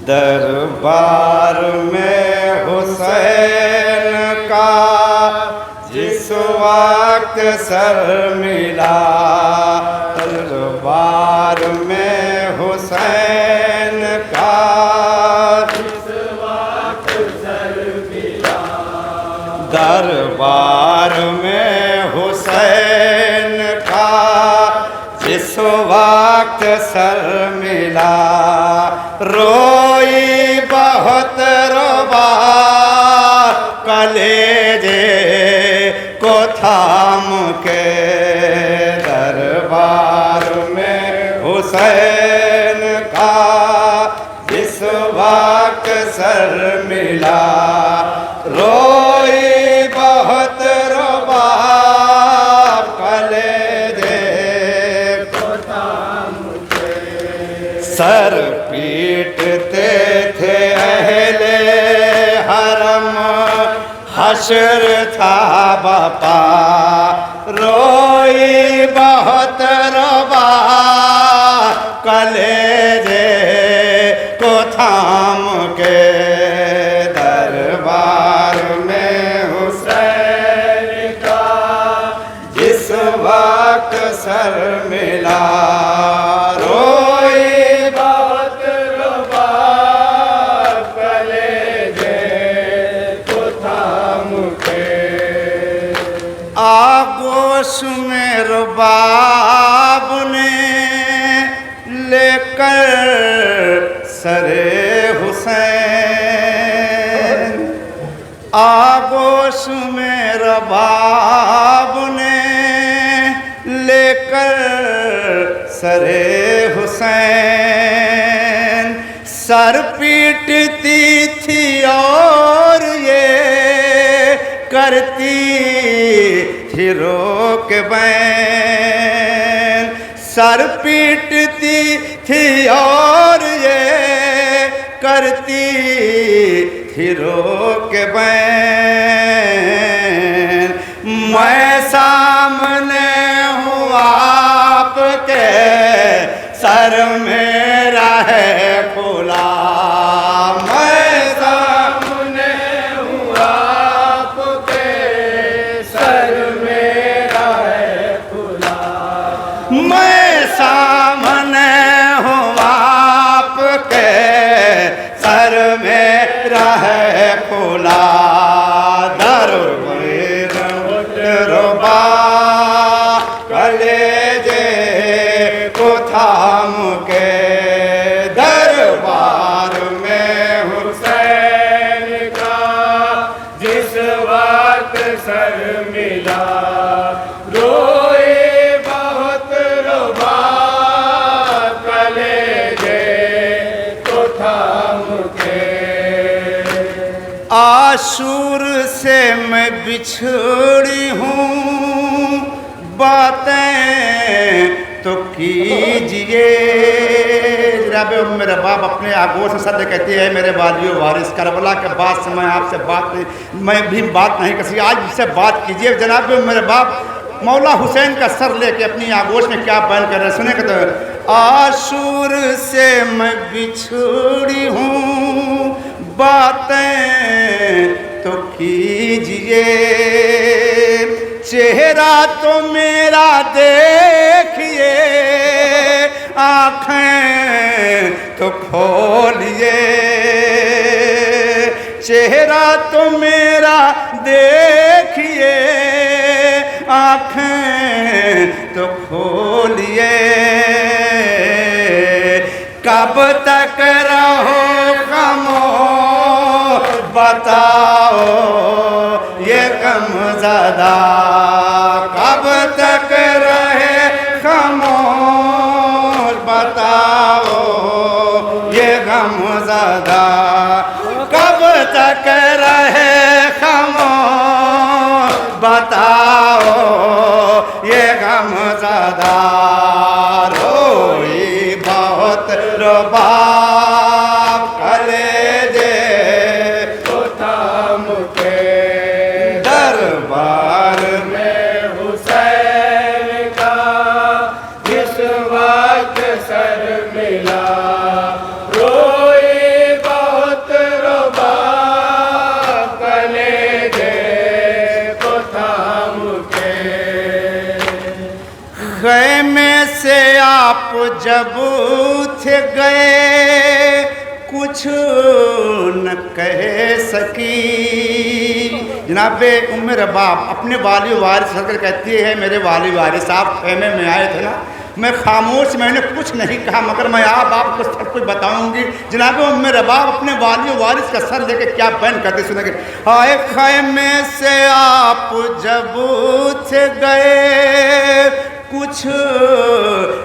दरबार में हुसैन का जिस वक्त सर मिला, दरबार में हुसैन का जिस वक्त सर मिला, दरबार में हुसैन का जिस वक्त सर मिला, रोई बहुत रोबा कलेजे को थाम के, दरबार में हुसैन का जिस वक्त सर मिला, रोई बहुत रोबा कलेजे को थाम के, सर पीटते थे अहले हरम, हश्र था बापा, रोई बहुत रोबा कलेजे को थाम के, दरबार में हुसैन का जिस वक्त सर मिला, रोई बहुत रोबा कलेजे को थाम के, आगोश में रुबाब ने लेकर सरे हुसैन, आगोश में रबाब ने लेकर सरे हुसैन, सर पीटती थी और ये करती थी रोक बैन, सर पीटती थी और ये करती थी रोक बैन, मैं सामने हूँ आपके, सर मेरा है खुला, मैं सामने हूँ आपके, सर मेरा है खुला, मैं सामने हूँ आपके, सर मेरा है खुला, दरबार कलेजे को थाम के, दरबार में हुसैन का जिस वक्त सर मिला, रोए बहुत रोबा कलेजे को थाम के, आशूर से मैं बिछड़ी हूँ, बातें तो कीजिए। जनाब मेरे बाप अपने आगोश से सद कहते हैं, मेरे वालियो वारिस करबला के बाद से मैं आपसे मैं भी बात नहीं कर सकी, आज इससे बात कीजिए। जनाब मेरे बाप मौला हुसैन का सर लेके अपनी आगोश में क्या बयान कर रहे हैं, सुने कहते हैं, आशूर से मैं बिछड़ी हूँ, बातें तो कीजिए, चेहरा तो मेरा देखिए, आँखें तो खोलिए, चेहरा तो मेरा देखिए, आँखें तो खोलिए, कब तक रहो खामोश बताओ ये गमज़दा, कब तक रहे खामोश बताओ ये गमज़दा, कब तक रहे खामोश बताओ ये गमज़दा, रोई बहुत रोबा कलेजे को थाम के, दरबार में हुसैन का जिस वक्त सर मिला, रोई से आप जब थे गए कुछ न कह सकी। जनाब उम्मे रबाब अपने वाली वारिस होकर कहती है, मेरे वाली वारिस आप खेमे में आए थे ना, मैं खामोश, मैंने कुछ नहीं कहा, मगर मैं आपको सब कुछ बताऊंगी। जनाब उम्मे रबाब अपने वाली वारिस का सर लेके क्या बयान करते सुनेंगे। हाय खेमे से आप जब थे गए कुछ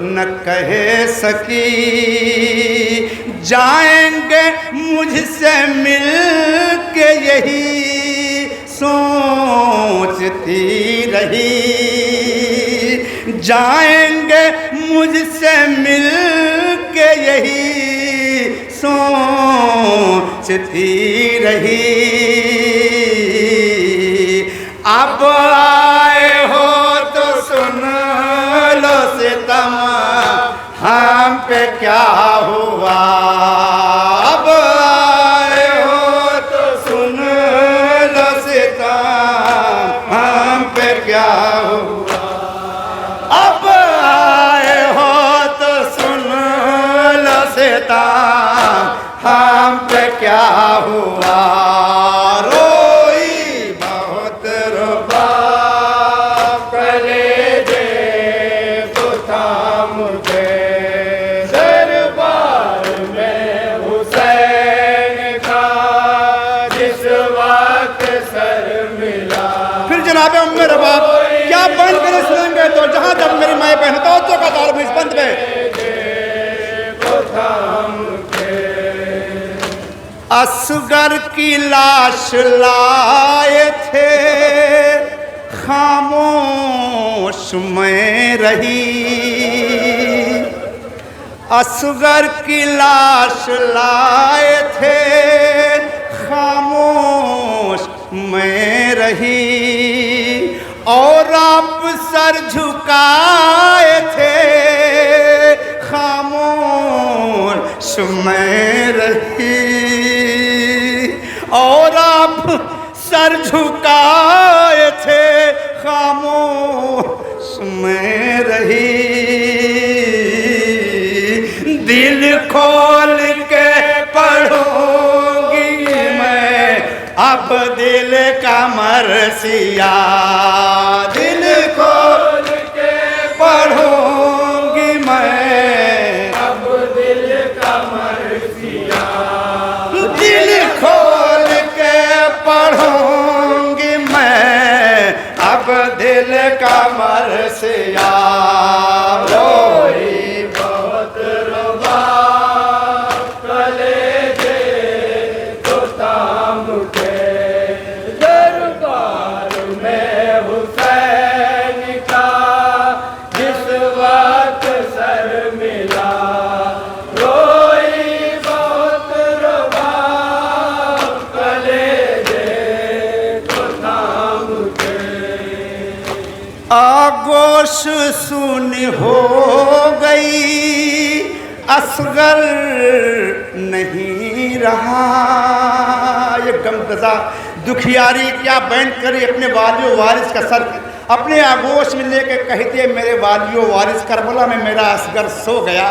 न कह सकी। जाएंगे मुझसे मिल के यही सोचती रही। जाएंगे मुझसे मिल के यही सोचती रही। अब आए हो तो सुन लो सितम हम पे क्या हुआ। अब आए हो तो सुन लो सितम हम पे क्या हुआ। अब आए हो तो सुन लो सितम हम पे क्या हुआ। रोई बहुत रुबा कलेजे को थाम के दरबार में हुसैन का जिस वक्त सर मिला। फिर जनाब उम्मे रबाब क्या बंद करे सुनेंगे तो जहां तक मेरी माए बहन तो का तार में इस बंद में असगर की लाश लाए थे खामोश मैं रही। असगर की लाश लाए थे खामोश मैं रही। और आप सर झुकाए थे खामोश मैं रही। और आप सर झुकाए थे खामोश मैं रही। दिल खोल के पढ़ूंगी मैं अब दिल का मरसिया। दिल खोल के पढ़ूंगी मैं अब दिल का मरसिया। दिल खोल के पढ़ूंगी मैं अब दिल का मरसिया। रोई बहुत रुबा कलेजे को थाम के दरबार में हुसैन का जिस वक्त सर मिला। रोई बहुत रुबा कलेजे को थाम के। आगोश सुनी हो गई असगर नहीं रहा। ये गमगजा दुखियारी क्या बयान करी अपने वालियों वारिस का सर अपने आगोश में लेके कहते मेरे वालियों वारिस करबला में मेरा असगर सो गया।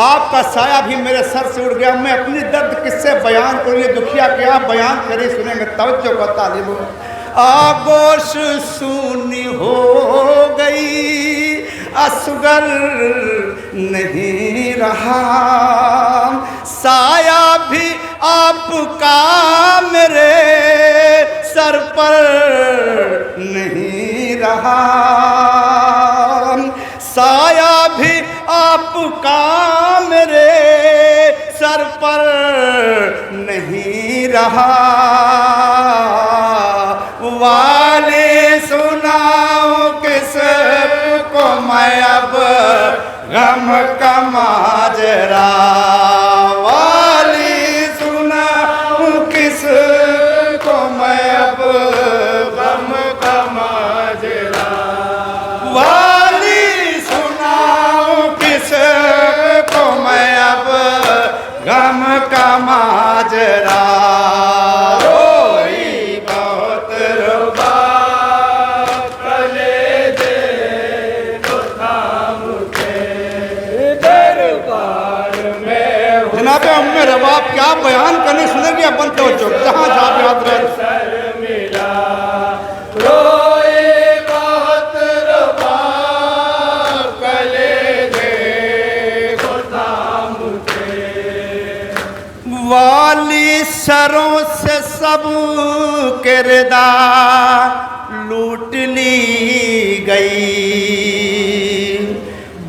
आपका साया भी मेरे सर से उड़ गया। मैं अपनी दर्द किससे बयान करूँ। ये दुखिया क्या बयान करे सुनेंगे तवज्जो का तालिब। आगोश सुनी हो गई असगर नहीं रहा। साया भी आपका मेरे सर पर नहीं रहा। साया भी आपका मेरे सर पर नहीं रहा। वाले सुनाऊं किस को मैं अब गम का माजरा। वाली सुनाऊं किस को मैं अब गम का माजरा। वाली सुनाऊं किस को मैं अब गम का माजरा। आप क्या बयान करने सुनेंगे अब बनते हो जो जहाँ जहाँ पे हजरत वाली सरों से सब किरदार लूट ली गई,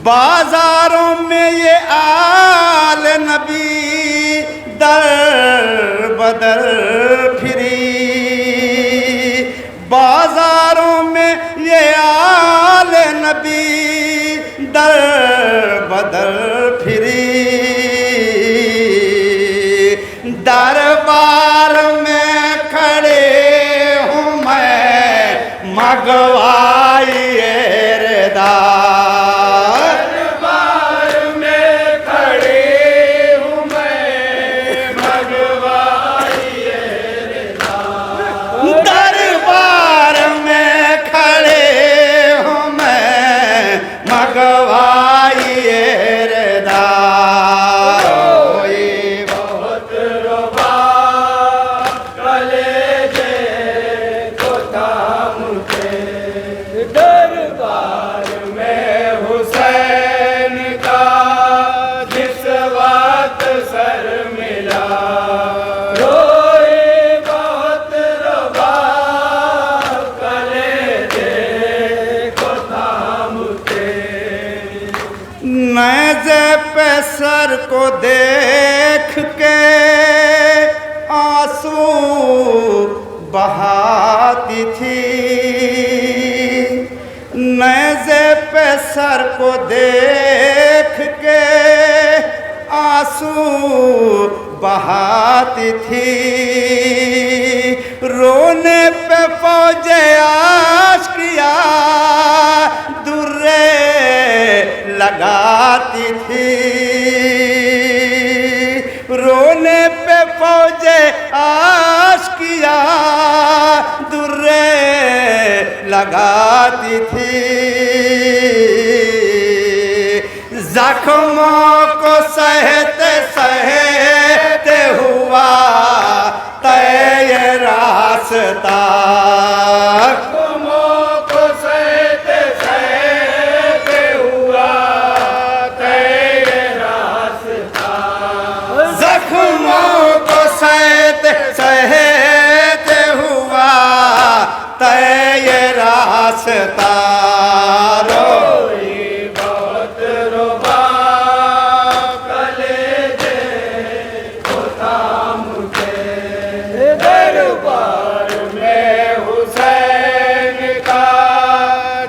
बाजारों में ये आल नबी दर बदर फिरी, बाजारों में ये आल नबी दर बदर फिरी, दरबार में खड़े हूँ मैं मगवाइए रदा, दरबार में खड़े हूँ मैं मगवाइए रदा, दरबार में खड़े हूँ मैं मगवाइए रदा। नेज़े पे सर को देख के आंसू बहाती थी, नेज़े पे सर को देख के आंसू बहाती थी, रोने पे फौजे आशिकिया दुर्रे लगाती थी, रोने पे फौजे आशिकिया दुर्रे लगाती थी, जख्मों को सहते सहते हुआ तय रास्ता, सहते हुआ तय रास्ता, रोई बहुत रोबा कलेजे को थाम के, दरबार में हुसैन का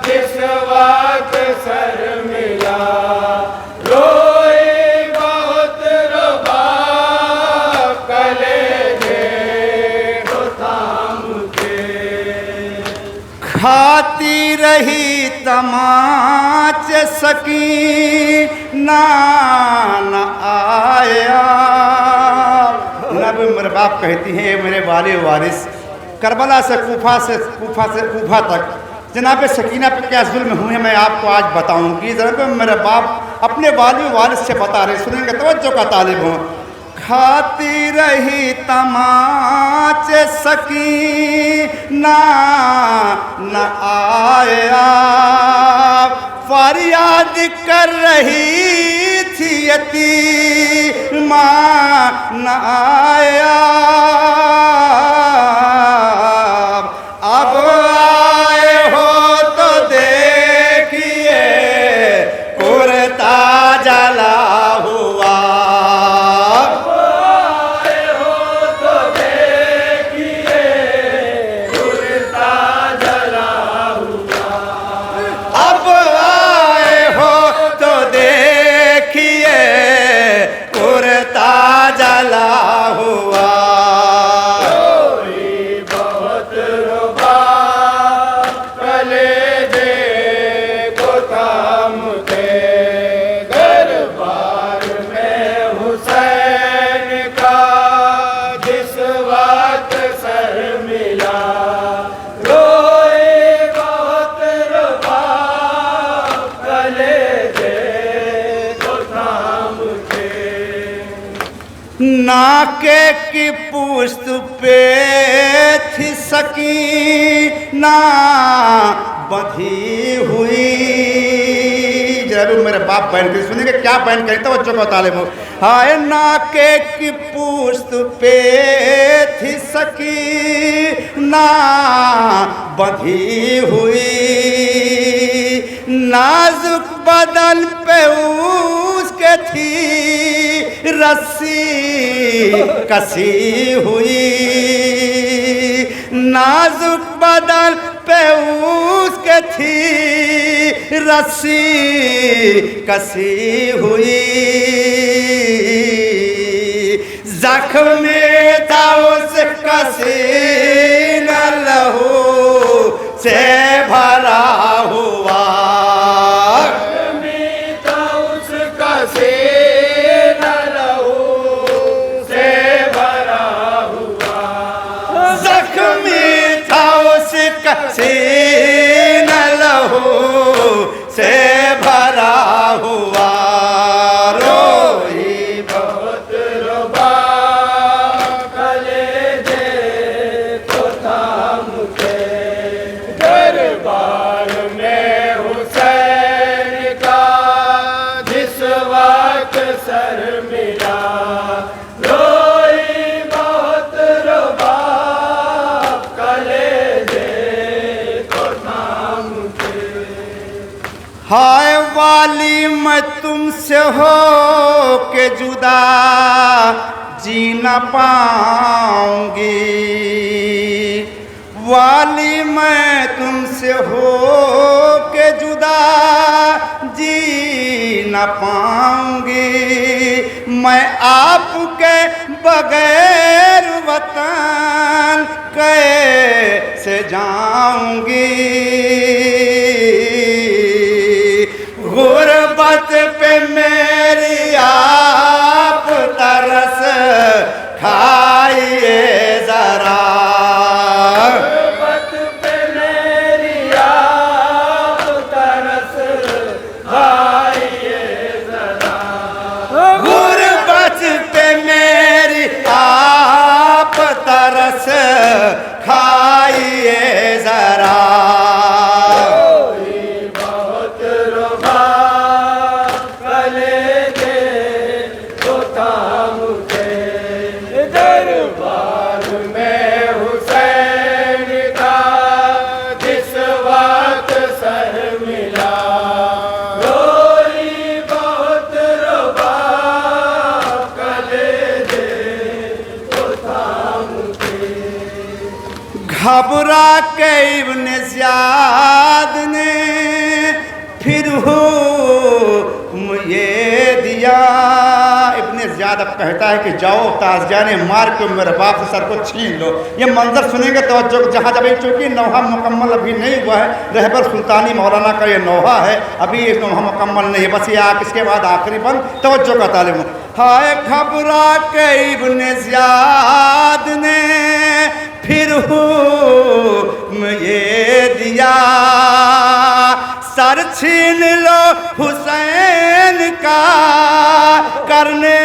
जिस वक्त सर मिला, रोई बहुत रोबा खाती रही तमाच सकीना न आया। नबी मेरे बाप कहती हैं मेरे वाले वारिस, करबला से कूफा तक जनाब सकीना पे क्या जुल्म हुए मैं आपको आज बताऊंगी। जनाब मेरे बाप अपने वाले वारिस से बता रहे, सुनेंगे तवज्जो का तालिब हूँ। खाती रही तमाच सकीना न आया, फरियाद कर रही थी यतीमा न आया, अब आए हो तो देखिए कुर्ता जला हुआ, जला हुआ नाके की पुष्ट पे थी सकीना बंधी हुई। जरूर मेरे बाप बहन के सुनेंगे क्या बहन कहते हो, बच्चों को तालिब हो। हाय नाके की पुष्ट पे थी सकीना बंधी हुई, नाजुक बदन पे उसके थी रस्सी कसी हुई, नाजुक बदन पे उसके थी रस्सी कसी हुई। जख्म में था उस कसीना लहू से भरा हुआ, सीना लहू से भरा हुआ। रोई बहुत रोबा कलेजे को थाम के, दरबार में हुसैन का जिस वक्त सर मिला। रोई बहुत रोबा हाय वाली मैं तुमसे हो के जुदा जी न पाऊंगी, वाली मैं तुमसे हो के जुदा जी न पाऊंगी। मैं आपके बगैर वतन कैसे जाऊंगी, गुर्बत पे मेरी आप तरस खाइए जरा, गुर्बत पे मेरी आप तरस खाइए जरा, गुर्बत पे मेरी आप तरस खाइए जरा। घबरा के इब्ने ज़ियाद ने फिर हुक्म ये दिया। इब्ने ज़ियाद अब कहता है कि जाओ ताज़ियाने मार के मेरे बाप से सर को छीन लो। ये मंजर सुनेंगे तो जहाँ जब चूँकि नौहा मुकम्मल अभी नहीं हुआ है, रहबर सुल्तानी मौलाना का ये नौहा है, अभी ये नौहा मुकम्मल नहीं है, बस ये इसके बाद आखिरी बंद तवज्जो का तालिब। हाय घबरा के इब्ने ज़ियाद ने फिर हुक्म ये दिया, सर छीन लो हुसैन का करने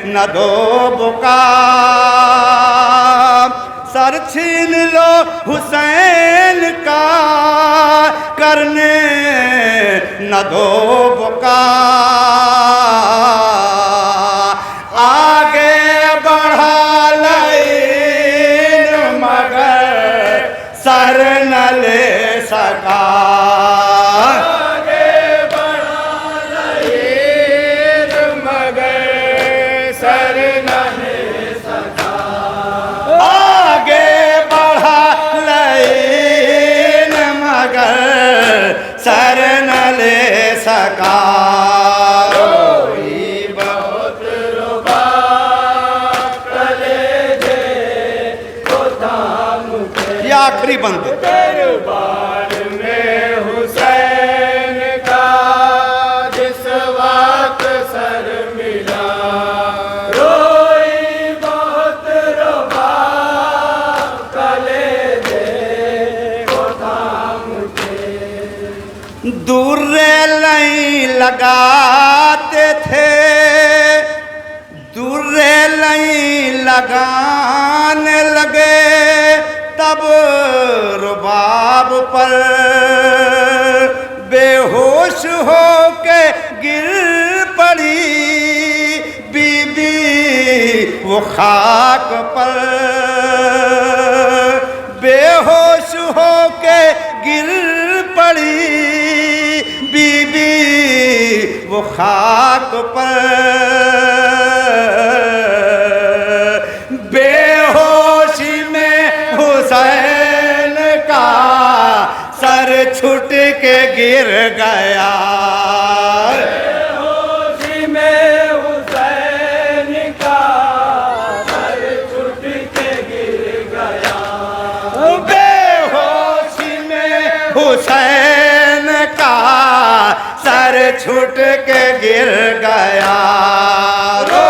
न दो बुका, सर छीन लो हुसैन का करने न दो बुका। आगे बढ़ा लाइन मगर सर न ले सका, आगे बढ़ा लाइन मगर सर न ले सका, आगे बढ़ा लाइन मगर सर न ले सका। आखिरी बंद दरबार में हुसैन का जिस वक्त सर मिला, रोई बहुत रोबा कलेजे को थाम के। दूर रेलई लगाते थे, दूर रेलई लगाने लगे तब रुबाब पर, बेहोश हो के गिर पड़ी बीबी वो खाक पर, बेहोश हो के गिर पड़ी बीबी वो खाक पर, बेहोशी में हुसैन का सर छूट के गिर गया, बेहोशी में हुसैन का सर छूट के गिर गया, बेहोशी में हुसैन का सर छूट के गिर गया। रो